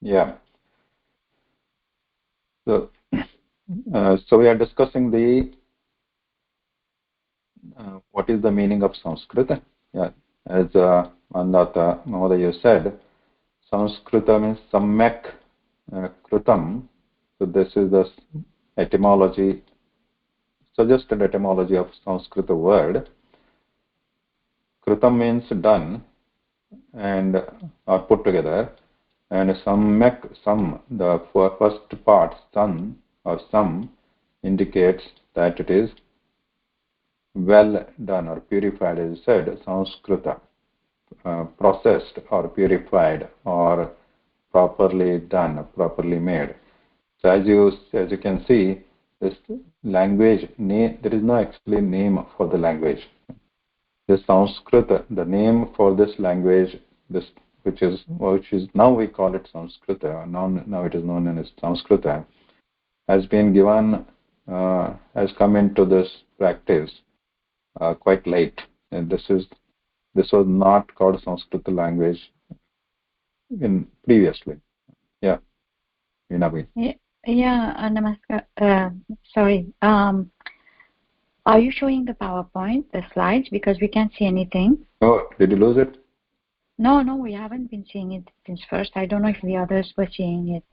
Yeah. So, so we are discussing the what is the meaning of Sanskrit. Yeah, as Mandata Mahodaya said, Sanskrita means Samyak Kritam. So this is the etymology, suggested etymology of Sanskrit word. Kritam means done and or put together, and Samyak, the first part, San or Sam, indicates that it is well done or purified, as you said, Sanskrita, processed or purified or properly done, properly made. So as you can see, this language name, there is no actually name for the language. The Sanskrit, the name for this language, this which is now we call it Sanskrit. Now it is known as Sanskrit, has been given, has come into this practice quite late. And this was not called Sanskrit language in previously. Yeah, Vinavi. Yeah, Namaskar. Sorry. Are you showing the PowerPoint, the slides? Because we can't see anything. Oh, did you lose it? No, we haven't been seeing it since first. I don't know if the others were seeing it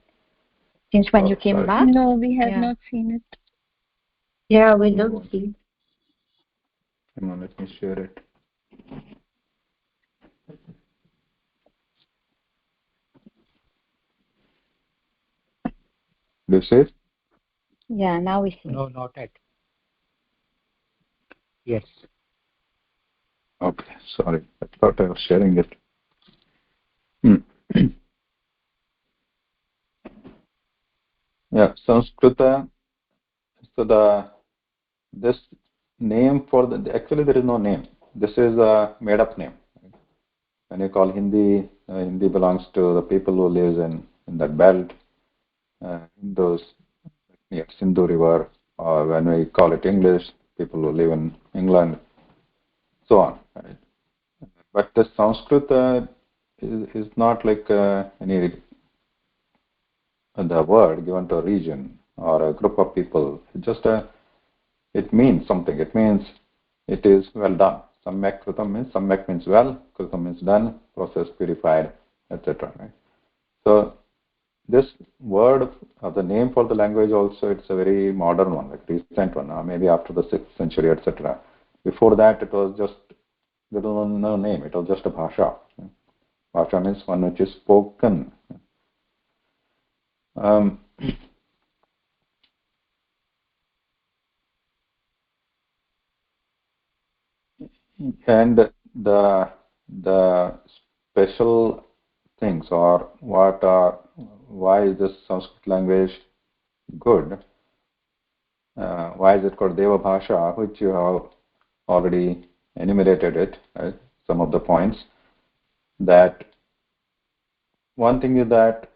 since when you came back. No, we have not seen it. Yeah, we don't see. Come on, let me share it. This is? Yeah, now we see. No, not yet. Yes. Okay, sorry. I thought I was sharing it. Hmm. Yeah, Sanskrita. So this name for actually there is no name. This is a made-up name. When you call Hindi, Hindi belongs to the people who lives in that belt, in those near Sindhu River, or when we call it English, people who live in England, so on. Right? But the Sanskrit is not like any the word given to a region or a group of people. It's just it means something. It means it is well done. Samyak Kritam means Samyak means well, Kritam means done, process purified, etc. Right? So this word or the name for the language also, it's a very modern one, like recent one, maybe after the 6th century, etc. Before that, it was just there was no name. It was just a bhasha. Bhasha means one which is spoken. Um, and the special things or why is this Sanskrit language good? Why is it called Deva Bhasha, which you have already enumerated it, right? Some of the points. That one thing is that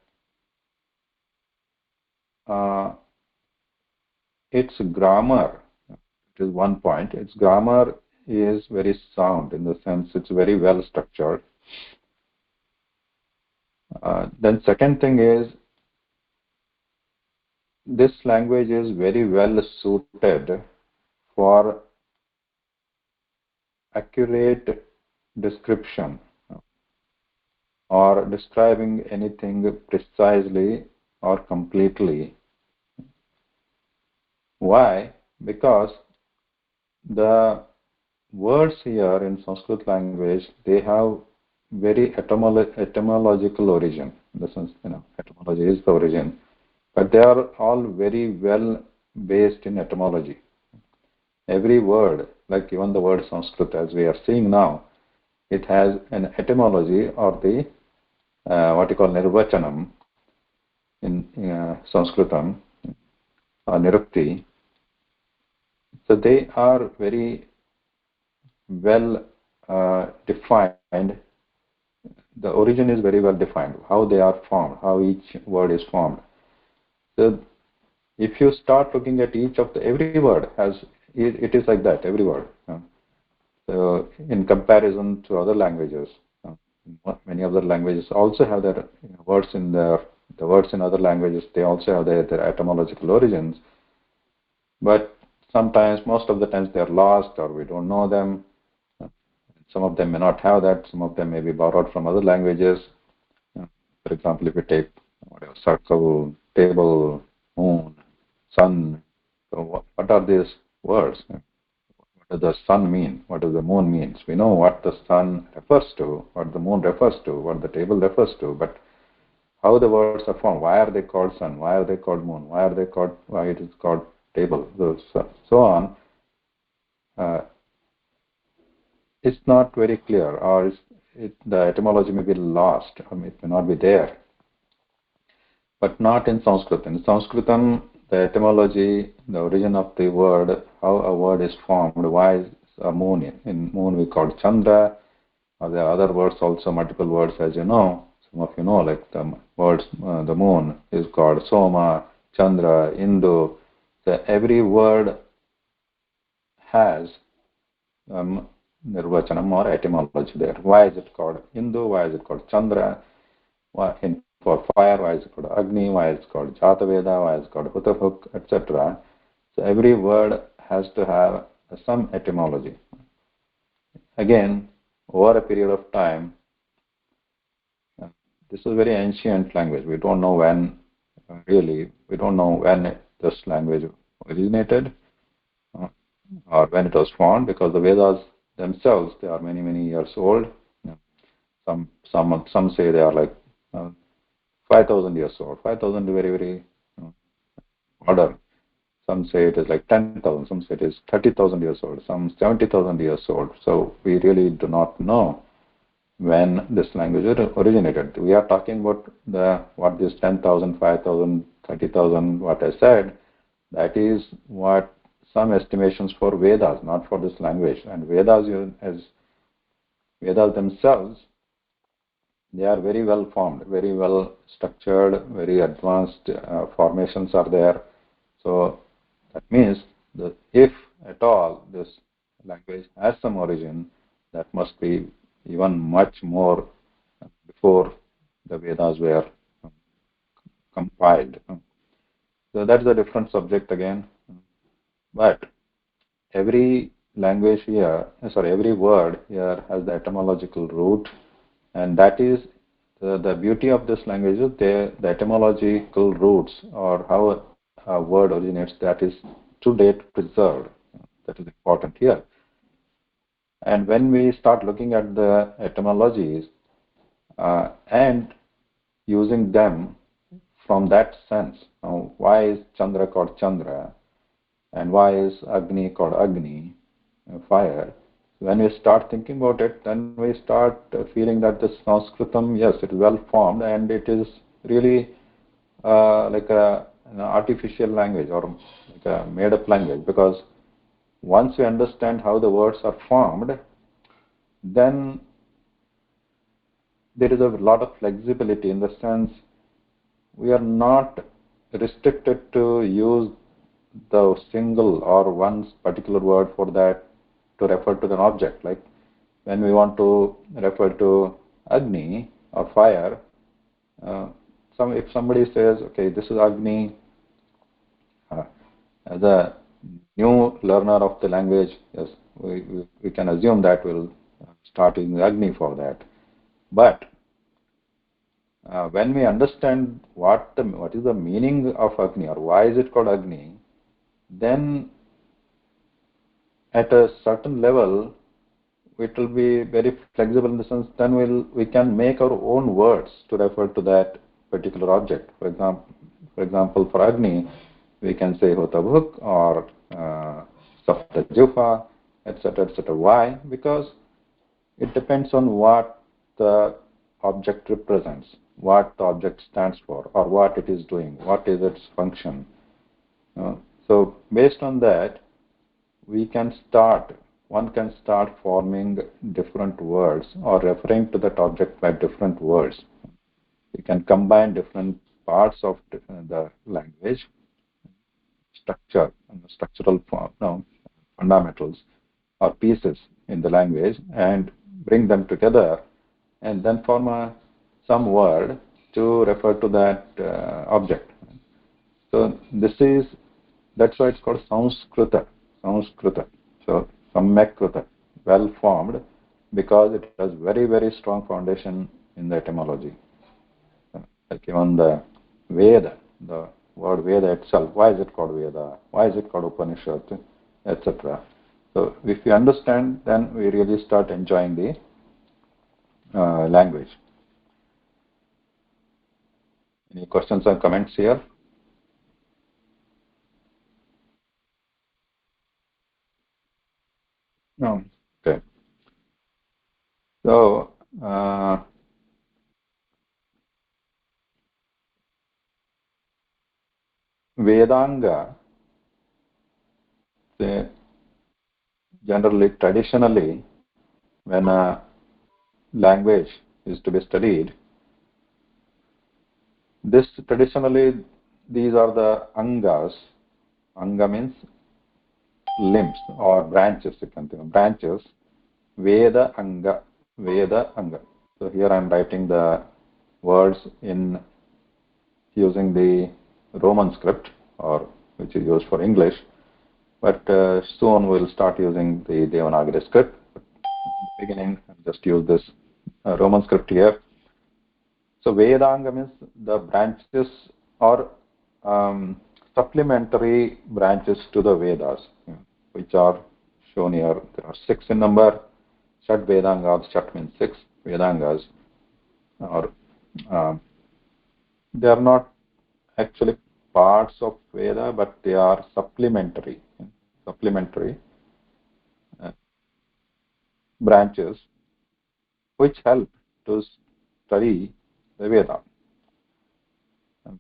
its grammar, it is one point, its grammar is very sound in the sense it's very well structured. Then second thing is this language is very well suited for accurate description or describing anything precisely or completely. Why? Because the words here in Sanskrit language, they have very etymological origin. In the sense, etymology is the origin, but they are all very well based in etymology. Every word, like even the word Sanskrit, as we are seeing now, it has an etymology or the what you call nirvachanam in Sanskritam, nirukti. So they are very well defined. The origin is very well defined, how they are formed, how each word is formed. So if you start looking at each of every word it is like that, every word. So in comparison to other languages, many other languages also have their words in their the words in other languages, they also have their etymological origins, but sometimes, most of the times, they are lost or we don't know them. Some of them may not have that. Some of them may be borrowed from other languages. For example, if you take whatever, circle, table, moon, sun, so what are these words? What does the sun mean? What does the moon mean? We know what the sun refers to, what the moon refers to, what the table refers to, but how the words are formed, why are they called sun, why are they called moon, why it is called table, so on, it's not very clear, or the etymology may be lost, or it may not be there. But not in Sanskrit. In Sanskritam, the etymology, the origin of the word, how a word is formed, why is a moon in moon we call Chandra, or there are other words also, multiple words, as you know. Some of you know, like the words, the moon is called Soma, Chandra, Indu. So every word has nirvachanam or etymology there. Why is it called Indu? Why is it called Chandra? For fire, why is it called Agni? Why is it called Jataveda? Why is it called Hutapuk, etc. So every word has to have some etymology. Again, over a period of time, this is a very ancient language. We don't know when, we don't know when this language originated or when it was formed, because the Vedas themselves, they are many, many years old. Some say they are like 5,000 years old. 5,000 is very, very modern. Some say it is like 10,000. Some say it is 30,000 years old. Some 70,000 years old. So we really do not know when this language originated. We are talking about what this 10,000, 5,000, 30,000, what I said. That is what some estimations for Vedas, not for this language. And Vedas themselves, they are very well formed, very well structured, very advanced formations are there. So that means that if at all this language has some origin, that must be even much more before the Vedas were compiled. So that's a different subject again. But every every word here has the etymological root, and that is the beauty of this language is the etymological roots, or how a word originates, that is to date preserved. That is important here. And when we start looking at the etymologies and using them from that sense, why is Chandra called Chandra, and why is Agni called Agni, fire? When we start thinking about it, then we start feeling that the Sanskritam, yes, it is well formed, and it is really like an artificial language, or like a made-up language, because once we understand how the words are formed, then there is a lot of flexibility, in the sense we are not restricted to use the single or one particular word for that to refer to an object. Like when we want to refer to Agni or fire, if somebody says, okay, this is Agni, as a new learner of the language, yes, we can assume that we'll start using Agni for that. But when we understand what is the meaning of Agni, or why is it called Agni, then at a certain level it will be very flexible, in the sense then we can make our own words to refer to that particular object. For example, for Agni, we can say Hotabhuk or Sapta Jufa, etc., etc. Why? Because it depends on what the object represents, what the object stands for, or what it is doing, what is its function. So based on that, one can start forming different words, or referring to that object by different words. You can combine different parts of the language, structural fundamentals or pieces in the language, and bring them together, and then form some word to refer to that object. So that's why it's called Sanskrita. Sanskrita. So Samyakrita, well formed, because it has very, very strong foundation in the etymology. Like even the Veda, the word Veda itself, why is it called Veda? Why is it called Upanishad? Etc. So if we understand, then we really start enjoying the language. Any questions or comments here? No. Okay. So Vedanga, say, generally, traditionally, when a language is to be studied, these are the angas. Anga means limbs or branches. You can think of branches. Veda anga. Veda anga. So here I am writing the words in using the Roman script, or which is used for English. But soon we'll start using the Devanagari script. But in the beginning, I'll just use this Roman script here. So Vedanga means the branches or supplementary branches to the Vedas, which are shown here. There are 6 in number. Shat Vedangas, Shat means 6 Vedangas. Or they are not actually parts of Veda, but they are supplementary uh, branches which help to study the Veda. In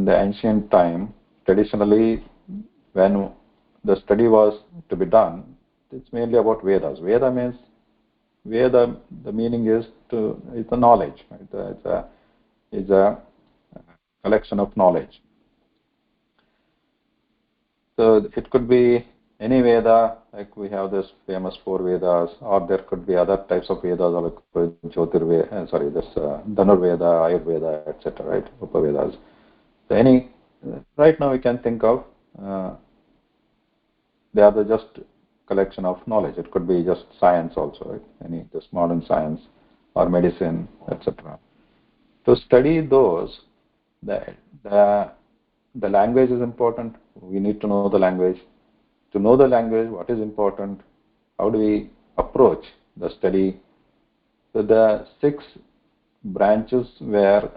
the ancient time, traditionally, when the study was to be done, it's mainly about Vedas. Veda means Veda. The meaning is it's a knowledge. Right? It's a collection of knowledge. So it could be any Veda, like we have this famous 4 Vedas, or there could be other types of Vedas, or like Jyotirveda, Dhanurveda, Ayurveda, etc. Right, Upavedas. So right now we can think of they are just collection of knowledge. It could be just science also, right? Just modern science or medicine, etc. To study those, the language is important. We need to know the language. To know the language, what is important? How do we approach the study? So the 6 branches were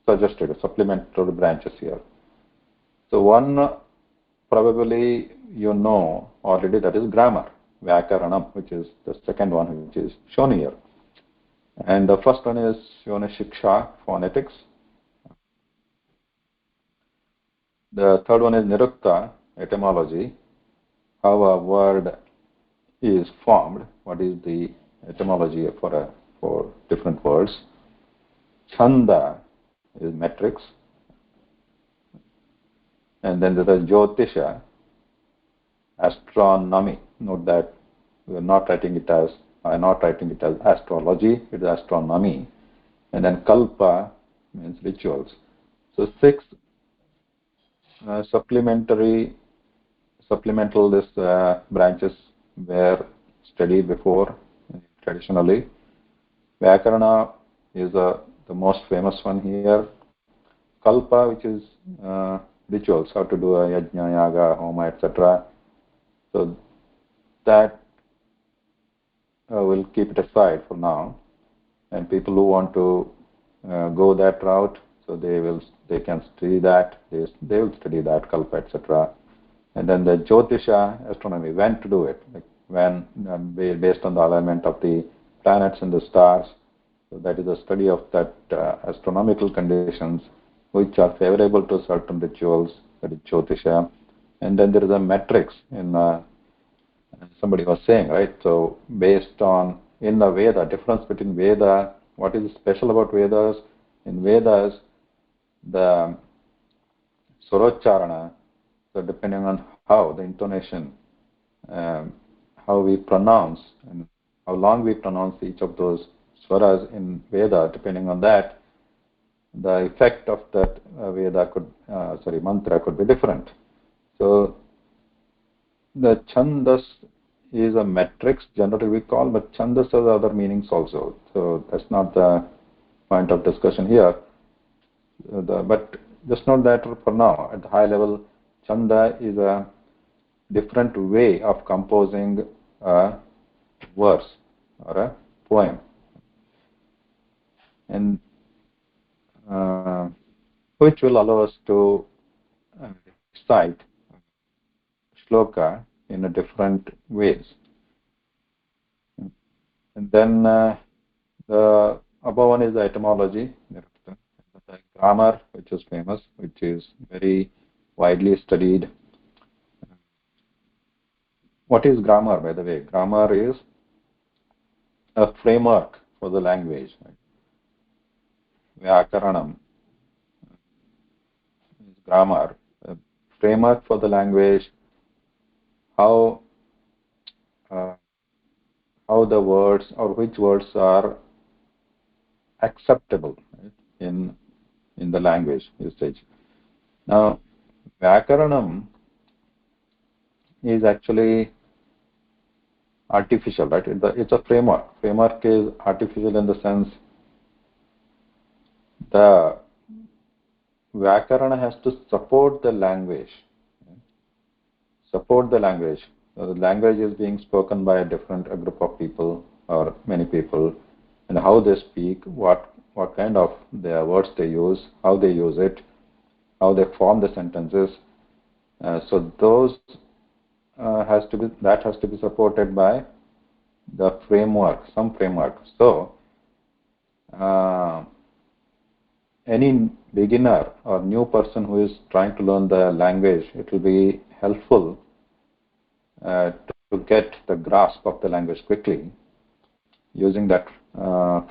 suggested, supplementary branches here. So one probably you know already, that is grammar, Vyakaranam, which is the second one, which is shown here. And the first one is shown Shiksha, phonetics. The third one is Nirukta, etymology, how a word is formed, what is the etymology for different words. Chanda is metrics. And then there is Jyotisha, astronomy. Note that I'm not writing it as astrology, it is astronomy. And then Kalpa means rituals. So 6 supplemental branches were studied before traditionally. Vyakarana is the most famous one here. Kalpa, which is rituals, how to do a yajna, yaga, homa, etc. So that we'll keep it aside for now. And people who want to go that route, so they can study that. They will study that Kalpa, etc. And then the Jyotisha, astronomy, when to do it, like when based on the alignment of the planets and the stars. So that is the study of that astronomical conditions which are favorable to certain rituals, that is Jyotisha. And then there is a metrics in somebody was saying, right? So based on in the Veda, difference between Veda, what is special about Vedas? In Vedas, the Surocharana, so depending on how the intonation, how we pronounce and how long we pronounce each of those swaras in Veda, depending on that, the effect of that Veda could, mantra could be different. So the chandas is a matrix generally we call, but chandas has other meanings also. So that's not the point of discussion here. But just note that for now, at the high level, chanda is a different way of composing a verse or a poem. And which will allow us to recite shloka in a different ways. And then the above one is the etymology, the grammar, which is famous, which is very widely studied. What is grammar, by the way? Grammar is a framework for the language. Vyakaranam is grammar, a framework for the language, how the words or which words are acceptable, right, in the language usage. Now, Vyakaranam is actually artificial, right? It's a framework. Framework is artificial in the sense the Vyakarana has to support the language. Support the language. So the language is being spoken by a group of people or many people, and how they speak, what kind of the words they use, how they use it, how they form the sentences. So those has to be supported by the framework, some framework. So any beginner or new person who is trying to learn the language, it will be helpful to get the grasp of the language quickly using that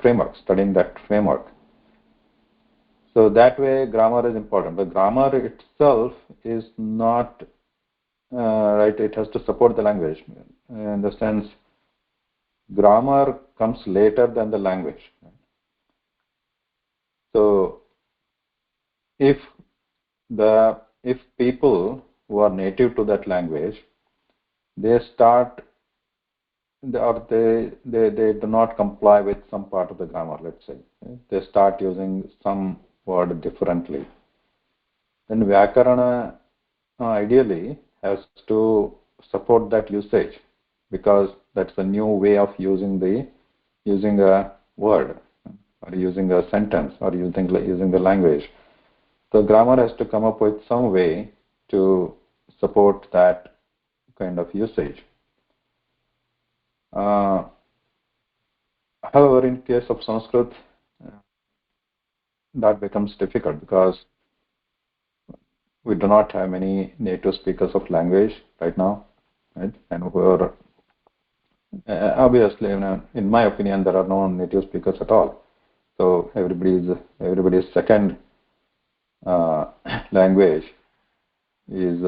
framework, studying that framework. So that way grammar is important. But grammar itself is not right. It has to support the language. In the sense, grammar comes later than the language. So if people who are native to that language, they start or they do not comply with some part of the grammar, let's say. They start using some word differently. Then Vyakarana ideally has to support that usage, because that's a new way of using a word or using a sentence or using the language. So grammar has to come up with some way to support that kind of usage. However, in case of Sanskrit, that becomes difficult because we do not have many native speakers of language right now, right? And who are obviously, in my opinion, there are no native speakers at all. So everybody's second language is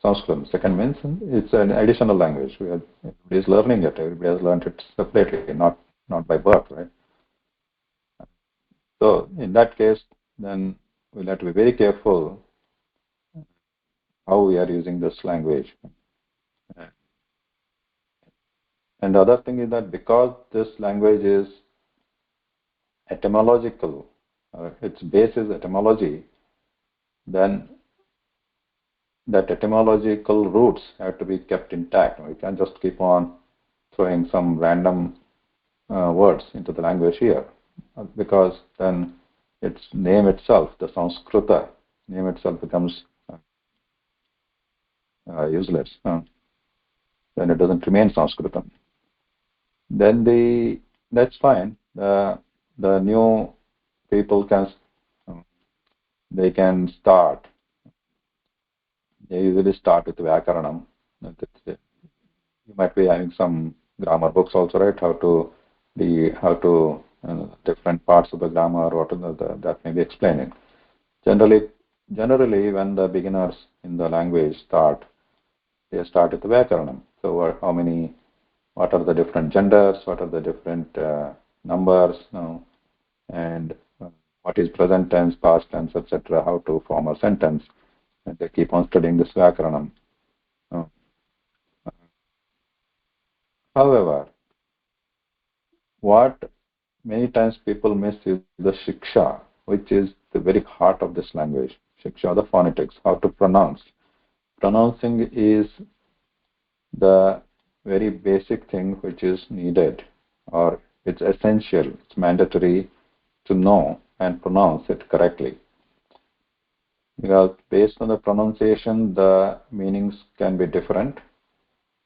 Sanskrit. Second means it's an additional language. Everybody is learning it. Everybody has learned it separately, not by birth, right? So in that case, then we'll have to be very careful how we are using this language. And the other thing is that because this language is etymological, its base is etymology, then that etymological roots have to be kept intact. We can't just keep on throwing some random words into the language here, because then its name itself, the Sanskrita name itself, becomes useless. Then it doesn't remain Sanskritam. Then that's fine. The new people can start. They usually start with Vyakaranam. You might be having some grammar books also, right? How to different parts of the grammar, that may be explaining. Generally, when the beginners in the language start, they start with the Vyakaranam. So what are the different genders? What are the different numbers, and what is present tense, past tense, etc., how to form a sentence. And they keep on studying this Vyakaranam. Uh, However, what many times people miss is the Shiksha, which is the very heart of this language. Shiksha, the phonetics, how to pronounce. Pronouncing is the very basic thing which is needed, or it's essential, it's mandatory to know and pronounce it correctly. Because based on the pronunciation, the meanings can be different.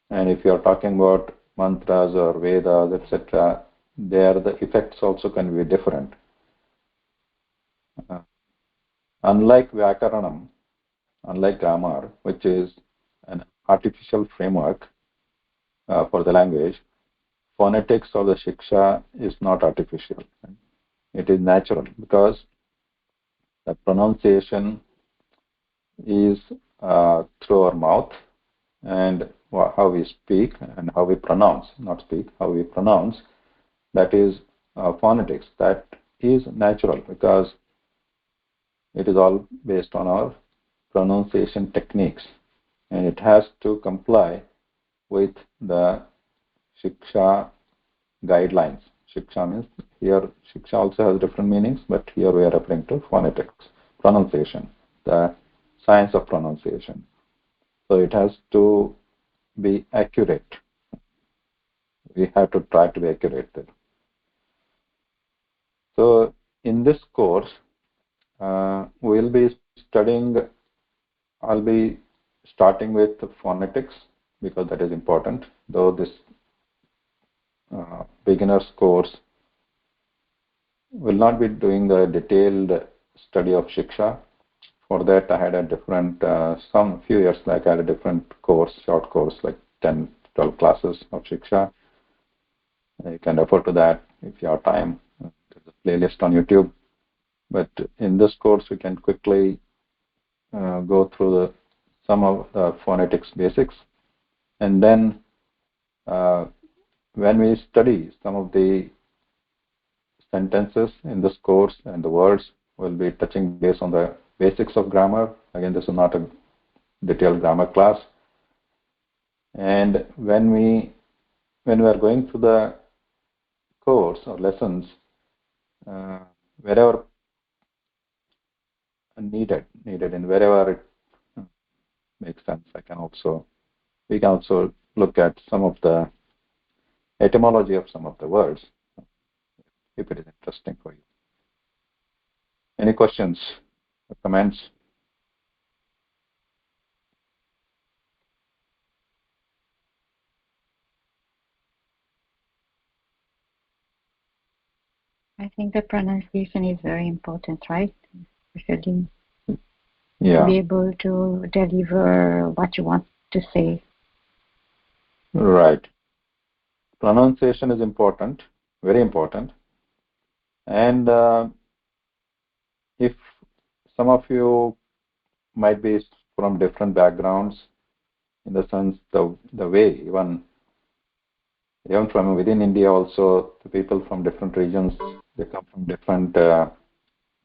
And if you are talking about mantras or Vedas, etc., there the effects also can be different. Unlike Vyakaranam, unlike grammar, which is an artificial framework for the language, phonetics or the Shiksha is not artificial. It is natural because the pronunciation is through our mouth and how we speak and how we pronounce, not speak, how we pronounce, that is phonetics. That is natural because it is all based on our pronunciation techniques, and it has to comply with the Shiksha guidelines. Shiksha means, here Shiksha also has different meanings, but here we are referring to phonetics, pronunciation, the science of pronunciation. So it has to be accurate. We have to try to be accurate there. So in this course, we'll be studying, I'll be starting with phonetics because that is important, though this beginner's course will not be doing the detailed study of Shiksha. For that, I had a different, some few years back, I had a different course, short course, like 10, 12 classes of Shiksha. You can refer to that if you have time. There's a playlist on YouTube. But in this course, we can quickly go through some of the phonetics basics. And then when we study some of the sentences in this course and the words, we'll be touching base on the basics of grammar. Again, this is not a detailed grammar class. And when we are going through the course or lessons, wherever needed, and wherever it makes sense, we can also look at some of the etymology of some of the words, if it is interesting for you. Any questions or comments? I think the pronunciation is very important, right? Especially to be able to deliver what you want to say. Right. Pronunciation is important, very important. And if some of you might be from different backgrounds, in the sense the way even from within India also, the people from different regions, they come from different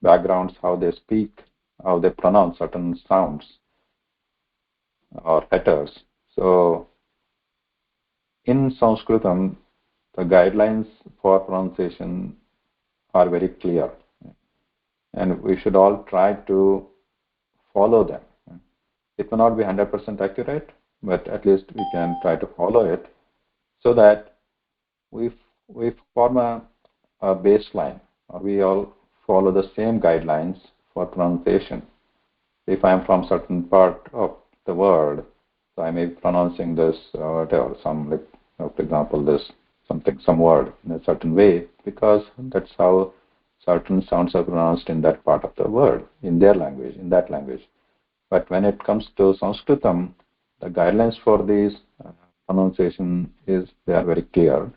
backgrounds, how they speak, how they pronounce certain sounds or letters. So in Sanskritam, the guidelines for pronunciation are very clear, and we should all try to follow them. It may not be 100% accurate, but at least we can try to follow it so that we form a baseline, or we all follow the same guidelines for pronunciation. If I am from certain part of the world, so I may be pronouncing this whatever, some, like, for example, this some word in a certain way, because that's how certain sounds are pronounced in that part of the world, in their language, in that language. But when it comes to Sanskritam, the guidelines for these pronunciation they are very clear,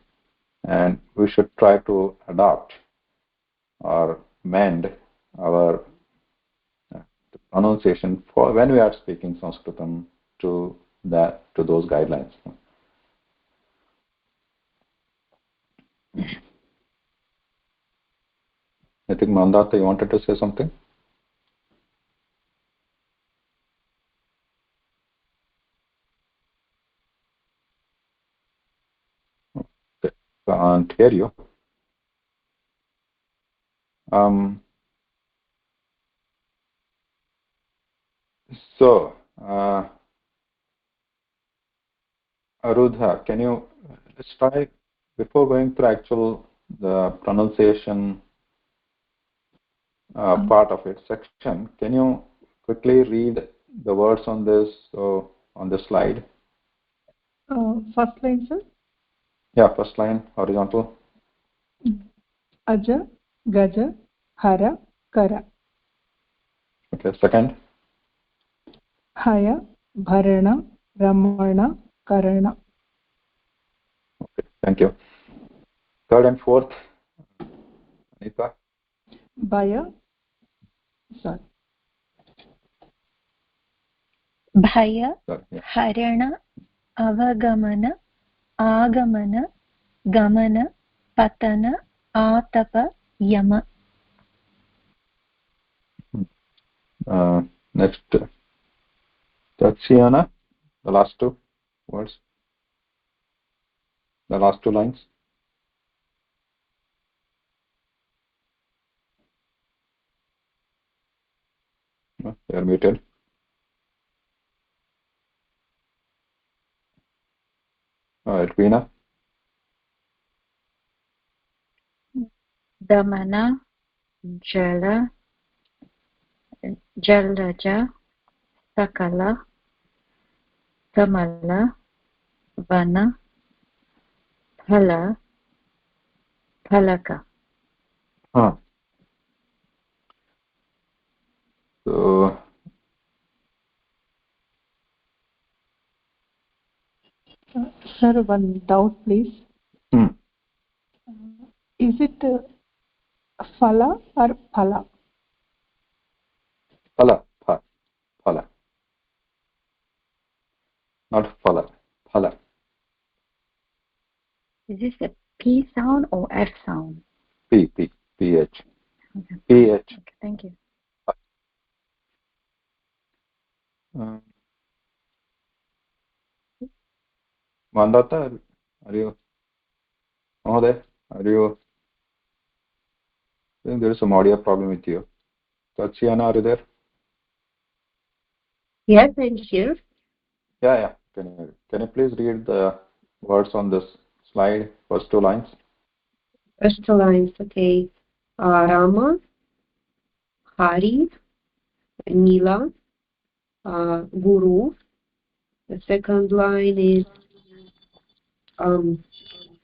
and we should try to adopt or mend our pronunciation for when we are speaking Sanskritam to those guidelines. I think Mandata, you wanted to say something? Okay. Can't hear you. So, Arudha, can you let's try before going to the pronunciation part of it section? Can you quickly read the words on this slide? First line, sir. Yeah, first line, horizontal. Aja, Gaja, Hara, Kara. Okay, second. Haya, Bharana, Ramana, Karana. Okay, thank you. Third and fourth, Anita. Bhaya, sorry. Bhaya, Sorry, yeah. Harana, Avagamana, Agamana, Gamana, Patana, Atapa, Yama. Next, Tatsiana, the last two words, the last two lines. No, they are muted. Edwina. Damana, Jala, Jalaja, Sakala, Kamala, Vana, Phala, Phalaka. So, Sir, one doubt, please. Is it Phala or Phala? Phala, Phala. Not Phala, Phala. Is this a P sound or F sound? P, H. Okay. PH. Okay, thank you. Mandata, are you? Mahoday, are you? I think there is some audio problem with you. Tatsiana, are you there? Yes, I'm here. Yeah. Can you please read the words on this slide, first two lines? First two lines, okay. Rama, Hari, Nila, Guru. The second line is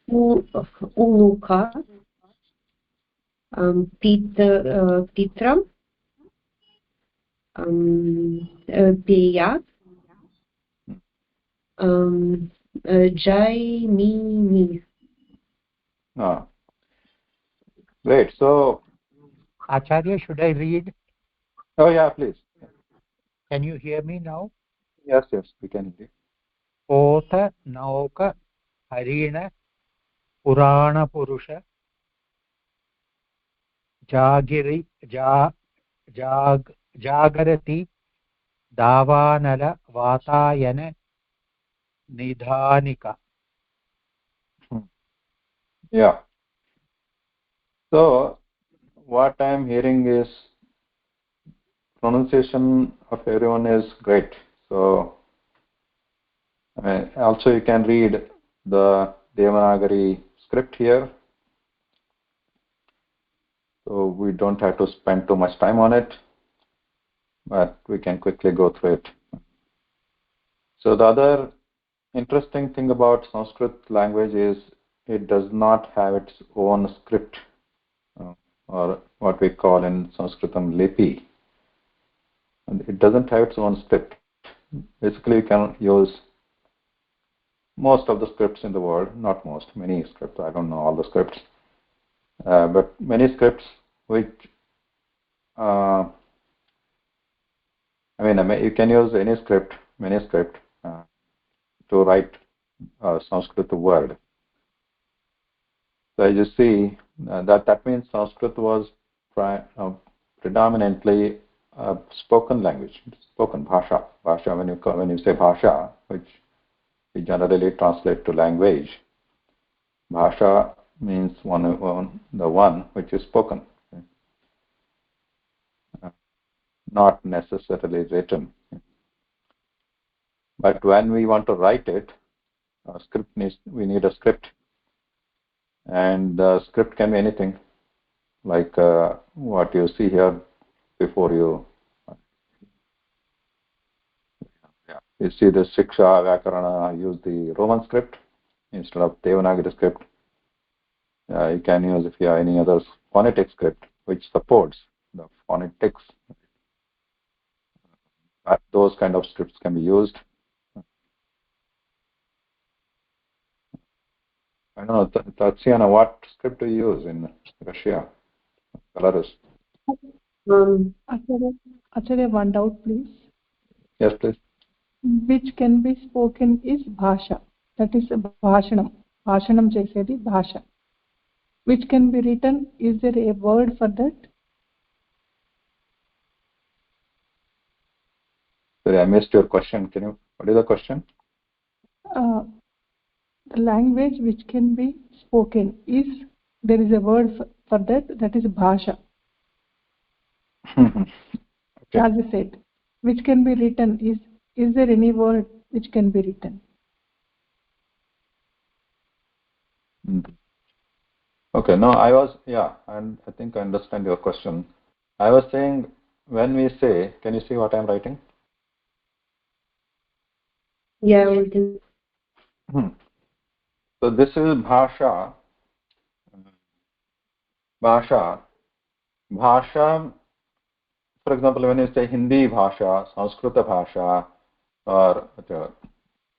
Uluka, Pitra, Peya, Jai, Me. Great. So, Acharya, should I read? oh yeah, please. Can you hear me now? Yes, we can hear. Ota, Nauka, Harina, Purana Purusha, Jagiri, Jagarati, Davanala, Vatayana, Nidhanika. Yeah. So, what I'm hearing is pronunciation of everyone is great. So, also you can read the Devanagari script here. So we don't have to spend too much time on it, but we can quickly go through it. So the other interesting thing about Sanskrit language is it does not have its own script, or what we call in Sanskritam lipi. And it doesn't have its own script. Basically, you can use most of the scripts in the world, not most, many scripts. I don't know all the scripts, but many scripts which, you can use any script, many script, to write a Sanskrit word. So as you see, that means Sanskrit was predominantly spoken language, spoken bhasha. Bhasha, when you say bhasha, which we generally translate to language, bhasha means the one which is spoken, not necessarily written. But when we want to write it, we need a script, and the script can be anything, like what you see here before you. You see the Shiksha, Vyakarana, use the Roman script instead of Devanagari script. You can use, if you have any other phonetic script which supports the phonetics, those kind of scripts can be used. I don't know, Tatsiana, what script do you use in Russia, Belarus? Acharya, one doubt, please. Yes, please. Which can be spoken is bhasha. That is bhashanam. Bhashanam chesedi bhasha. Which can be written, is there a word for that? Sorry, I missed your question. What is the question? The language which can be spoken, is there is a word for that? That is bhasha. Okay. As I said, which can be written, is there any word which can be written? Okay, no, and I think I understand your question. I was saying, when we say, can you see what I'm writing? Yeah, we can. So this is bhasha. Bhasha. Bhasha, for example, when you say Hindi bhasha, Sanskrita bhasha, or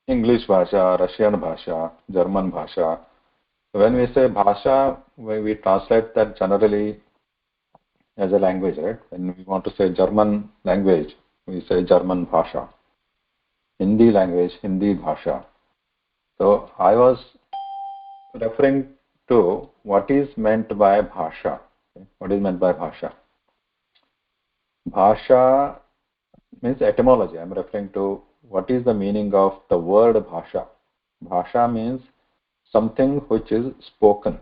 English bhasha, Russian bhasha, German bhasha. So when we say bhasha, we translate that generally as a language, right? When we want to say German language, we say German bhasha. Hindi language, Hindi bhasha. So I was referring to what is meant by bhasha. What is meant by bhasha? Bhasha means etymology. I'm referring to what is the meaning of the word bhasha. Bhasha means something which is spoken.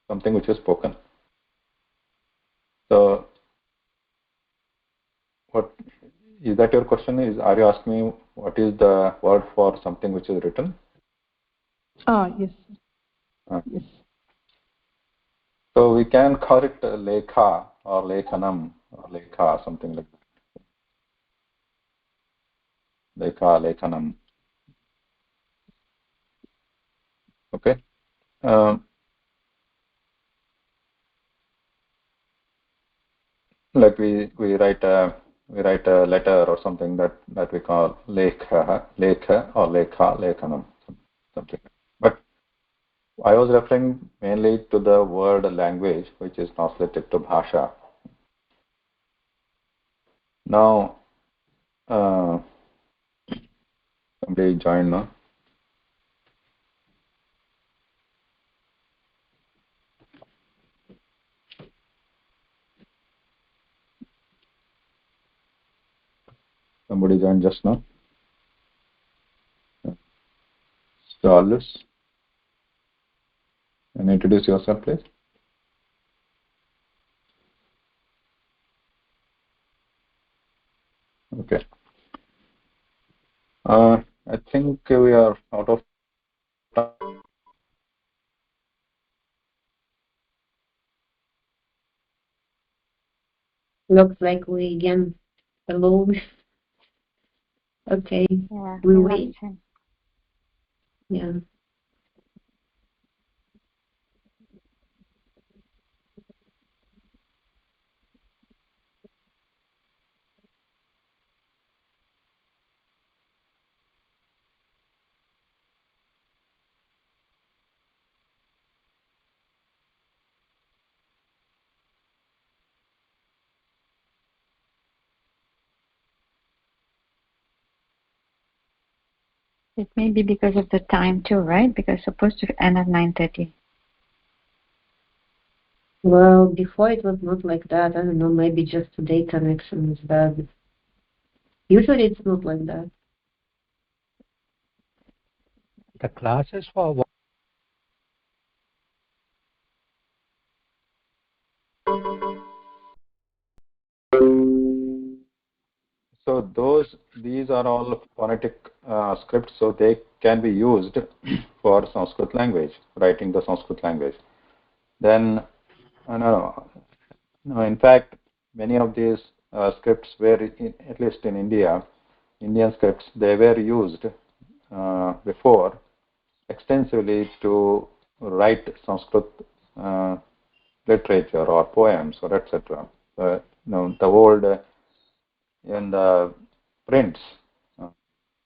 Something which is spoken. So, what is that your question? Are you asking me what is the word for something which is written? Yes. Yes. So we can call it lekha or lekhanam or lekha, something like that. Lekha, lekhanam. Okay. Like we write a letter or something that we call lekha or lekha, lekhanam, something. But I was referring mainly to the word language, which is translated to bhasha. Now, somebody join now. Somebody joined just now. Charles, and introduce yourself, please. Okay. I think we are out of time. Looks like we again alone. Okay. Yeah, We we wait. lost him. Yeah. It may be because of the time too, right? Because it's supposed to end at 9:30. Well, before it was not like that. I don't know, maybe just today connection is bad. Usually it's not like that. The classes for So these are all phonetic scripts, so they can be used for Sanskrit language, writing the Sanskrit language. Then, no, in fact, many of these scripts were, at least in India, Indian scripts, they were used before extensively to write Sanskrit literature or poems or etc. The old in the prints, uh,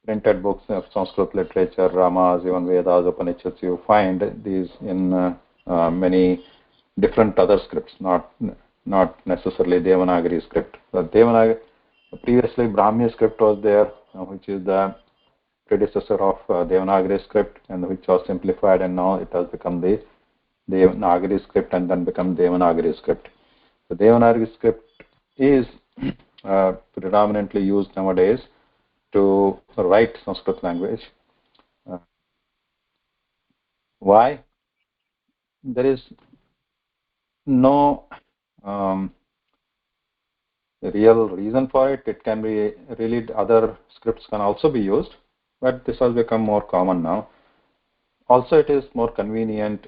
printed books of Sanskrit literature, Ramas, even Vedas, Upanishads, you find these in many different other scripts, not necessarily Devanagari script. The Devanagari, previously Brahmi script was there, which is the predecessor of Devanagari script, and which was simplified, and now it has become the Devanagari script and then become Devanagari script. The Devanagari script is predominantly used nowadays to write Sanskrit language. Why? There is no real reason for it. It can be really other scripts can also be used, but this has become more common now. Also, it is more convenient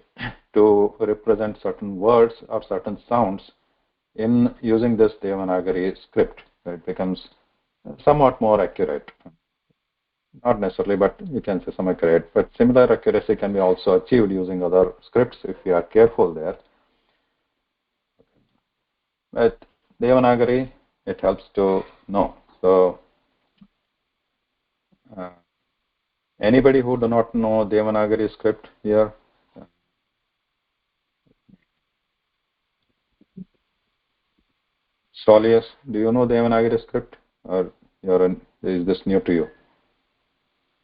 to represent certain words or certain sounds in using this Devanagari script. It becomes somewhat more accurate. Not necessarily, but you can say some accurate. But similar accuracy can be also achieved using other scripts if you are careful there. But Devanagari, it helps to know. So anybody who do not know Devanagari script here? Solius, do you know Devanagari script, or is this new to you?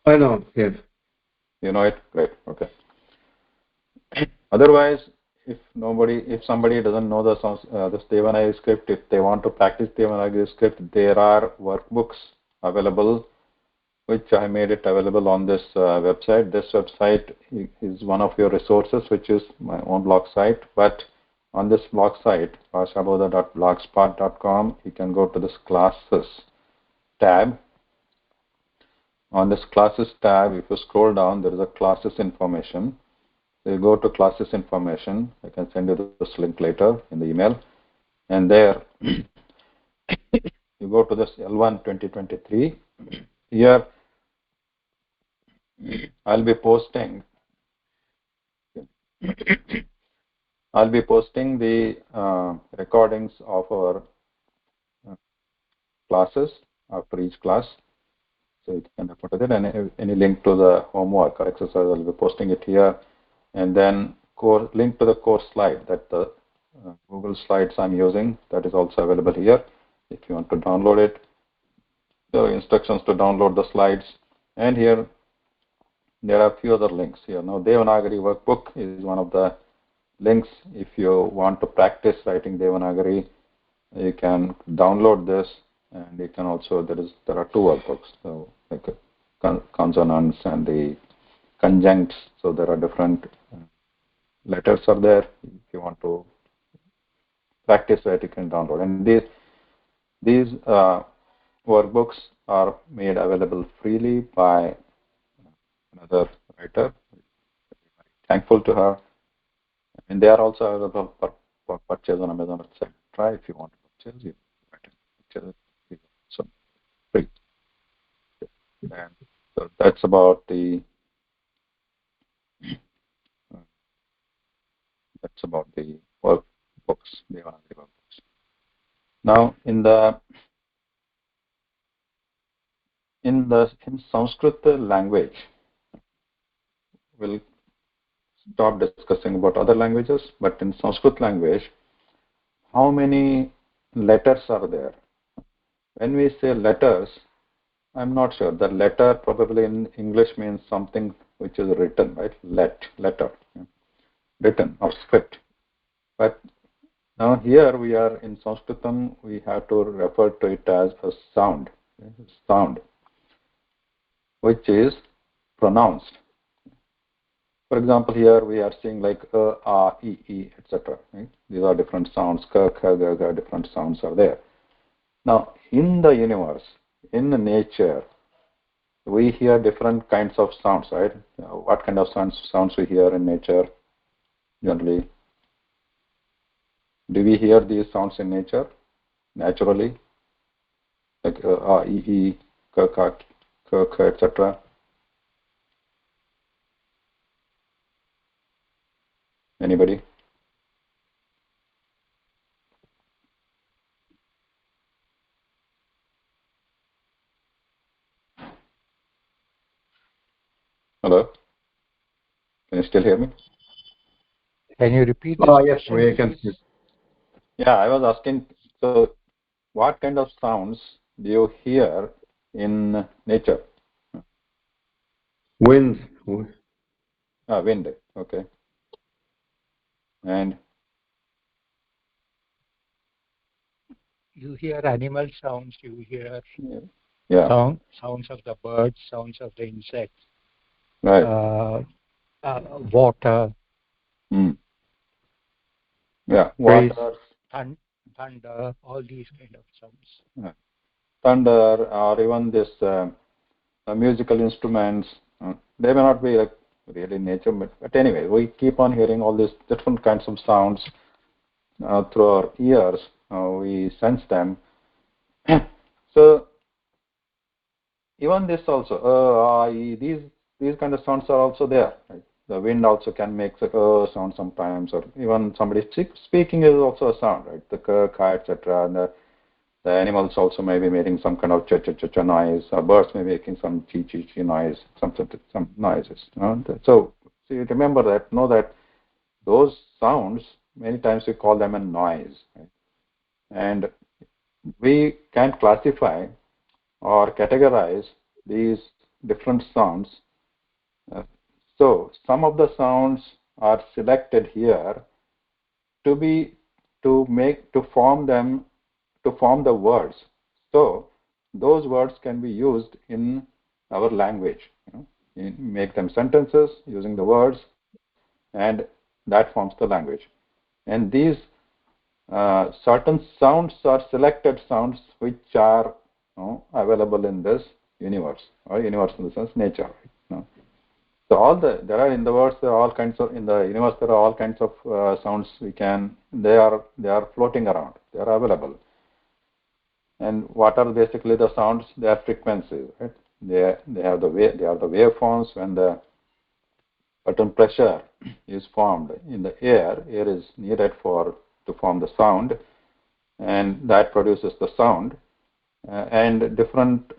I know, yes. You know it? Great. Okay. Otherwise, if somebody doesn't know this Devanagari script, if they want to practice Devanagari script, there are workbooks available, which I made it available on this website. This website is one of your resources, which is my own blog site. But on this blog site, bhashabodha.blogspot.com, you can go to this classes tab. On this classes tab, if you scroll down, there is a classes information. So you go to classes information. I can send you this link later in the email. And there, you go to this L1 2023. Here, I'll be posting the recordings of our classes after each class. So you can refer to that, and any link to the homework or exercise, I'll be posting it here. And then link to the course slide, that the Google Slides I'm using, that is also available here if you want to download it. There are instructions to download the slides. And here, there are a few other links here. Now, Devanagari workbook is one of the links. If you want to practice writing Devanagari, you can download this, and you can also, there are two workbooks, so like consonants and the conjuncts. So there are different letters are there. If you want to practice that, you can download. And these workbooks are made available freely by another writer. Thankful to her. And they are also available for purchase on Amazon, etc. Try if you want to purchase. You purchase it. So free. And so that's about the workbooks, Devanagari workbooks. Now, in Sanskrit language, we'll stop discussing about other languages, but in Sanskrit language, how many letters are there? When we say letters, I'm not sure. The letter probably in English means something which is written, right? Letter, written or script. But Now here we are in Sanskritam, we have to refer to it as a sound, which is pronounced. For example, here we are seeing like a, e, etc. Right? These are different sounds. Ka, kha, ga, ga, different sounds are there. Now, in the universe, in nature, we hear different kinds of sounds, right? What kind of sounds we hear in nature generally? Do we hear these sounds in nature naturally, like a, e, ka, ka, etc.? Anybody? Hello? Can you still hear me? Can you repeat this Oh, yes, question, we can. please? Yeah, I was asking, so what kind of sounds do you hear in nature? Wind. Wind, okay. And You hear animal sounds, you hear yeah, sounds of the birds, sounds of the insects, right. uh, water, Mm. Yeah, Trees. water, thunder, all these kind of sounds. thunder, or even this musical instruments. They may not be like really nature, but anyway, we keep on hearing all these different kinds of sounds through our ears. We sense them. So even this also, these kind of sounds are also there. Right? The wind also can make the sound sometimes, or even somebody speaking is also a sound, right? The ka, etc. And the animals also may be making some kind of cha noise, or birds may be making some chi noise, some noises. So you remember that, know that those sounds, many times we call them a noise. Right? And we can classify or categorize these different sounds. Uh, so some of the sounds are selected here to be to form them, to form the words. So those words can be used in our language. Make them sentences using the words, and that forms the language. And these certain sounds are selected sounds which are available in this universe, or universe in the sense nature. So there are in the words, there are all kinds of, in the universe there are all kinds of sounds they are floating around, they are available. And what are basically the sounds? They are frequencies, right? They are the waveforms. When the certain pressure is formed in the air is needed to form the sound, and that produces the sound. And different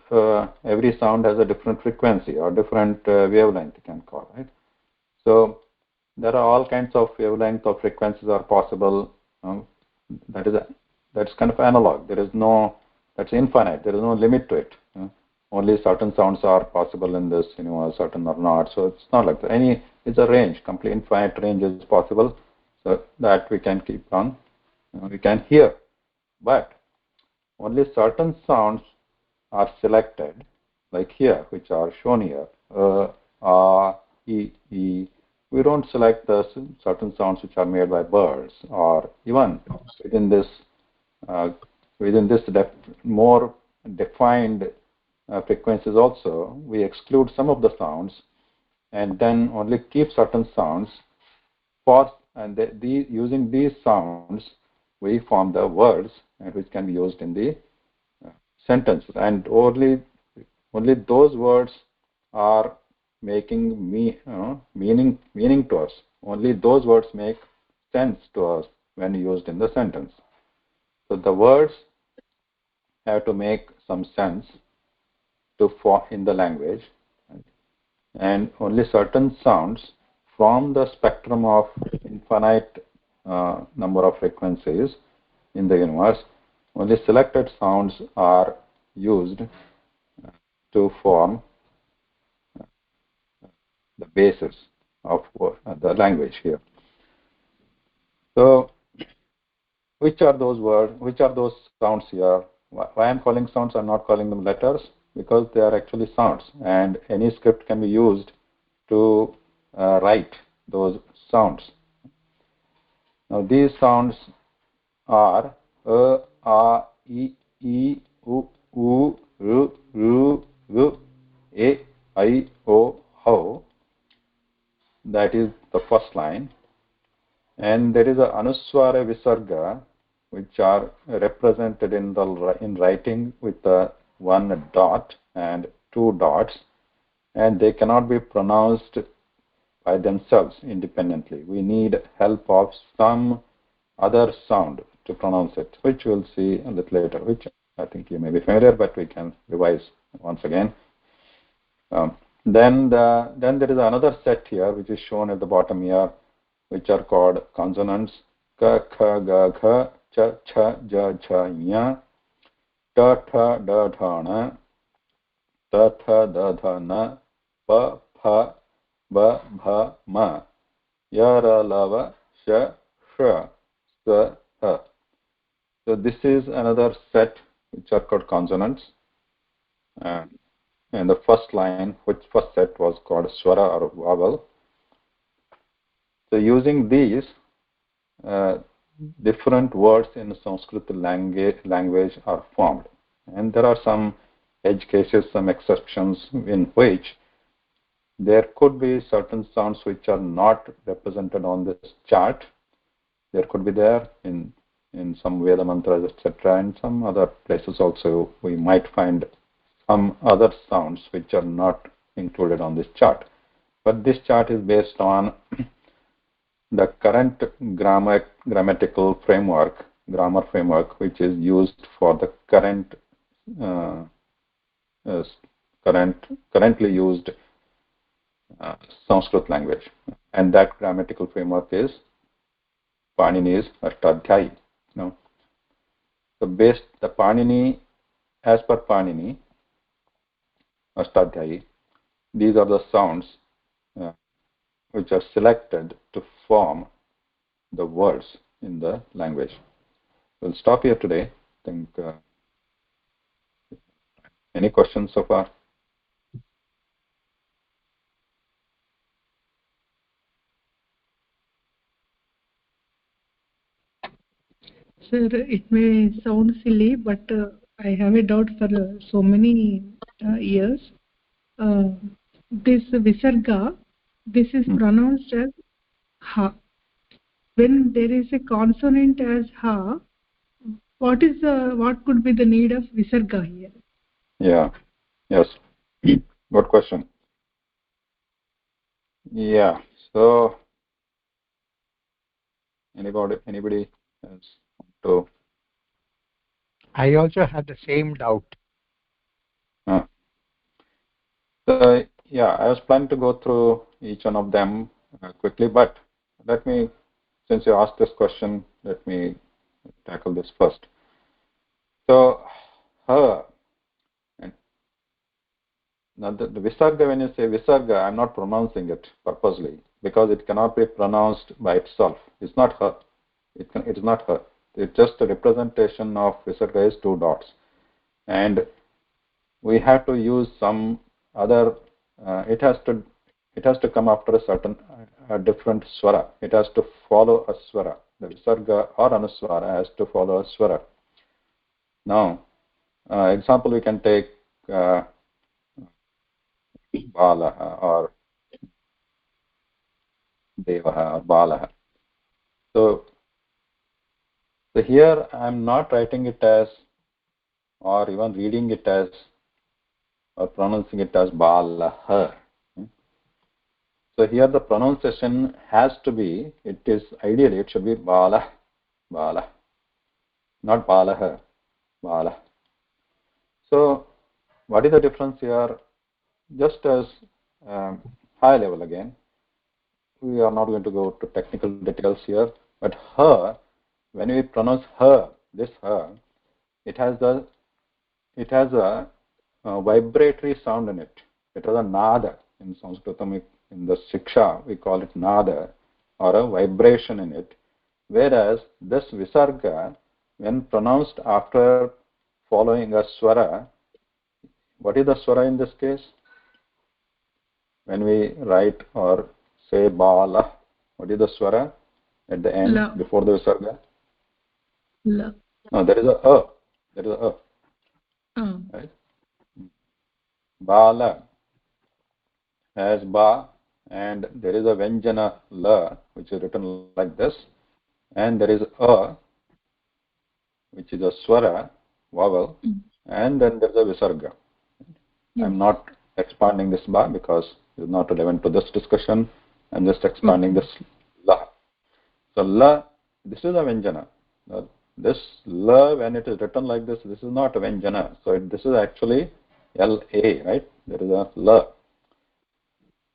every sound has a different frequency or different wavelength, you can call, right? So there are all kinds of wavelength or frequencies are possible. um, that is that's kind of analog. That's infinite. There is no limit to it. Only certain sounds are possible in this universe, certain are not. So it's not like that. It's a range, complete infinite range is possible. So that we can keep on, we can hear. But only certain sounds are selected, like here, which are shown here. E, e. We don't select the certain sounds which are made by birds, or even within this uh, more defined frequencies also, we exclude some of the sounds and then only keep certain sounds for, and using these sounds we form the words, which can be used in the sentences, and only those words are making meaning to us. Only those words make sense to us when used in the sentence. So the words have to make some sense to form in the language, right? And only certain sounds from the spectrum of infinite number of frequencies in the universe, only selected sounds are used to form the basis of the language here. So which are those words, which are those sounds here? Why I'm calling sounds, I'm not calling them letters, because they are actually sounds, and any script can be used to write those sounds. Now these sounds are a, I, U, R, G, A, I, O, how. That is the first line. And there is a Anuswara Visarga, which are represented in writing with one dot and two dots, and they cannot be pronounced by themselves independently. We need help of some other sound to pronounce it, which we'll see a little later, which I think you may be familiar, but we can revise once again. Then there is another set here, which is shown at the bottom here, which are called consonants: ka, kha, ga, kha, cha, cha, ja, cha, nya, ta, tha, da, dha, na, ta, tha, da, dha, na, pa, pha, ba, bha, ma, ya, ra, la, va, sha, sha, sa, ha. So this is another set which are called consonants. And the first line, which first set was called swara or vowel. So using these, different words in Sanskrit language are formed. And there are some edge cases, some exceptions in which there could be certain sounds which are not represented on this chart. There could be there in some Veda mantras, etc. And some other places also we might find some other sounds which are not included on this chart. But this chart is based on the current grammatical framework, grammar framework, which is used for the currently used Sanskrit language. And that grammatical framework is Panini's Ashtadhyayi. So based the Panini, as per Panini Ashtadhyayi, these are the sounds which are selected to form the words in the language. We'll stop here today. I think any questions so far? Sir, it may sound silly, but I have a doubt for so many years. This Visarga, this is pronounced as ha. When there is a consonant as ha, what could be the need of Visarga here? Yeah. Yes. Good question. Yeah. So anybody else want to? I also had the same doubt. So yeah, I was planning to go through each one of them quickly, but let me, since you asked this question, let me tackle this first. So her, and now the Visarga, when you say Visarga, I'm not pronouncing it purposely because it cannot be pronounced by itself. It's not her. It is not her. It's just a representation of Visarga is two dots, and we have to use some other. It has to come after a certain different swara. It has to follow a swara. The Visarga or Anuswara has to follow a swara. Now, example we can take Balaha or Devaha or Balaha. So here I'm not writing it as or even reading it as or pronouncing it as Balaha. So here the pronunciation has to be, ideally it should be Bala, Bala, not Balaha, Bala. So what is the difference here? Just as high level again, we are not going to go to technical details here, but her, when we pronounce her, this her, it has a vibratory sound in it. It has a nada in Sanskritam. In the Shiksha, we call it nada or a vibration in it. Whereas this Visarga, when pronounced after following a swara, what is the swara in this case? When we write or say Bala, what is the swara at the end La. before the Visarga? La. No, there is a A. There is a A. Right? Bala has Ba, and there is a Vyanjana La, which is written like this, and there is A, which is a swara, vowel, and then there is a Visarga. Yes. I'm not expanding this Ba because it's not relevant to this discussion. I'm just expanding this La. So La, this is a Vyanjana. This La, when it is written like this is not a Vyanjana. So this is actually L-A, right? There is a La.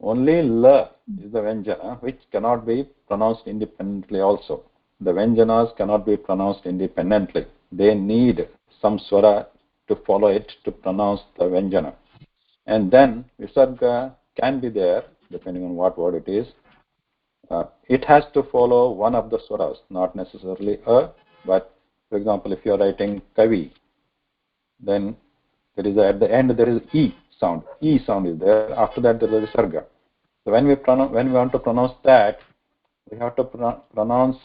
Only La is the Vyanjana, which cannot be pronounced independently also. The Vyanjanas cannot be pronounced independently. They need some swara to follow it to pronounce the Vyanjana. And then Visarga can be there, depending on what word it is. It has to follow one of the swaras, not necessarily a, but for example, if you are writing Kavi, then there is at the end there is E sound. E sound is there. After that there is a Visarga. So when we want to pronounce that, we have to pronounce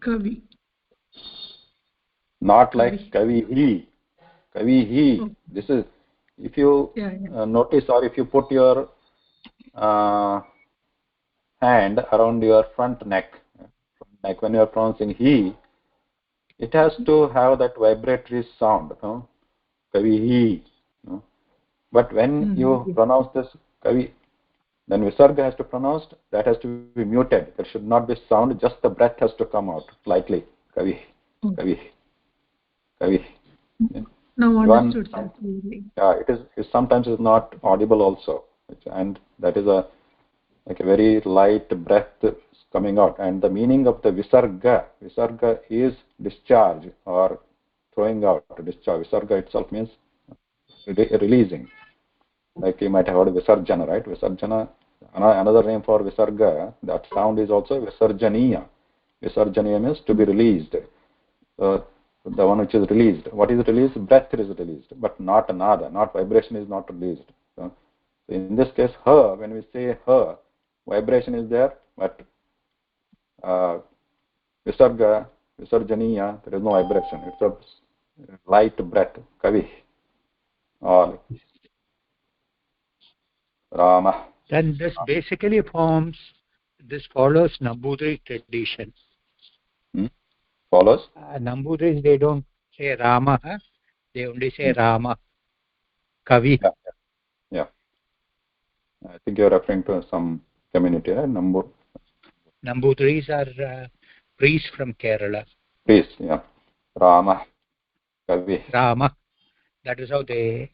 Kavi. Not like Kavihi. Kavihi. Oh. This is, if you notice, or if you put your hand around your front neck, like when you are pronouncing he, it has to have that vibratory sound, Kavihi. But when you pronounce this Kavi, then Visarga has to pronounce, that has to be muted. There should not be sound, just the breath has to come out slightly. Kavi, Kavi, Kavi. Now understood. It sometimes is not audible also, and that is like a very light breath coming out. And the meaning of the Visarga is discharge or throwing out, discharge. Visarga itself means releasing. Like you might have heard Visarjana, right? Visarjana, another name for Visarga, that sound is also Visarjaniya. Visarjaniya means to be released. The one which is released. What is released? Breath is released, but not nada, not vibration is not released. So in this case, her, when we say her, vibration is there, but Visarga, Visarjaniya, there is no vibration. It's a light breath, Kavi, or Rama. Then this basically follows Nambudri tradition. Follows? Nambudris, they don't say Rama, they only say Rama, Kavi. Yeah. I think you're referring to some community, right? Nambudris are priests from Kerala. Priests, yeah. Rama, Kavi. Rama, that is how they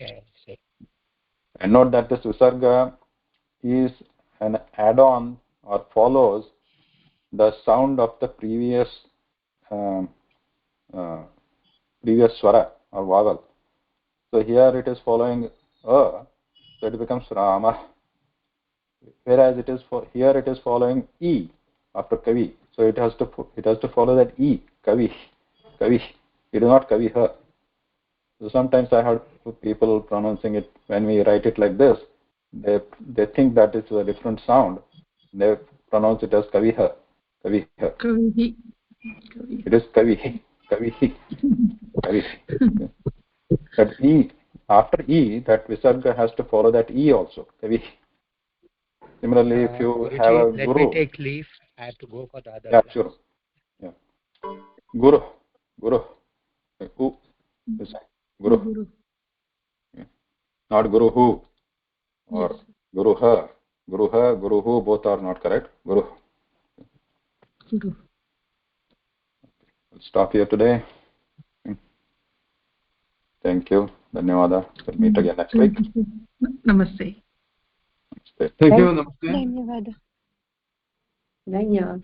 say. And note that this Visarga is an add-on or follows the sound of the previous swara or vowel. So here it is following a, so it becomes Rama. Whereas here it is following e after Kavi. So it has to follow that e, Kavi. Kavi. It is not Kaviha. So sometimes I heard people pronouncing it, when we write it like this, they think that it's a different sound. They pronounce it as Kaviha. Kaviha. Kavihi. It is Kavihi. Kavihi. Kavihi. That E, after E, that Visarga has to follow that E also. Kavihi. Similarly, if you have a Guru. Let me take leave. I have to go for the other class. Sure. Yeah. Guru. Guru. Who? Guru. Guru. Yeah. Not Guru who. Or yes. Guru ha. Guru ha, Guru who, both are not correct. Guru. Guru. We'll stop here today. Thank you. Dhanyawada. We'll meet again next week. Namaste. Thank you. Namaste. Dhanyawada. Dhanyawada.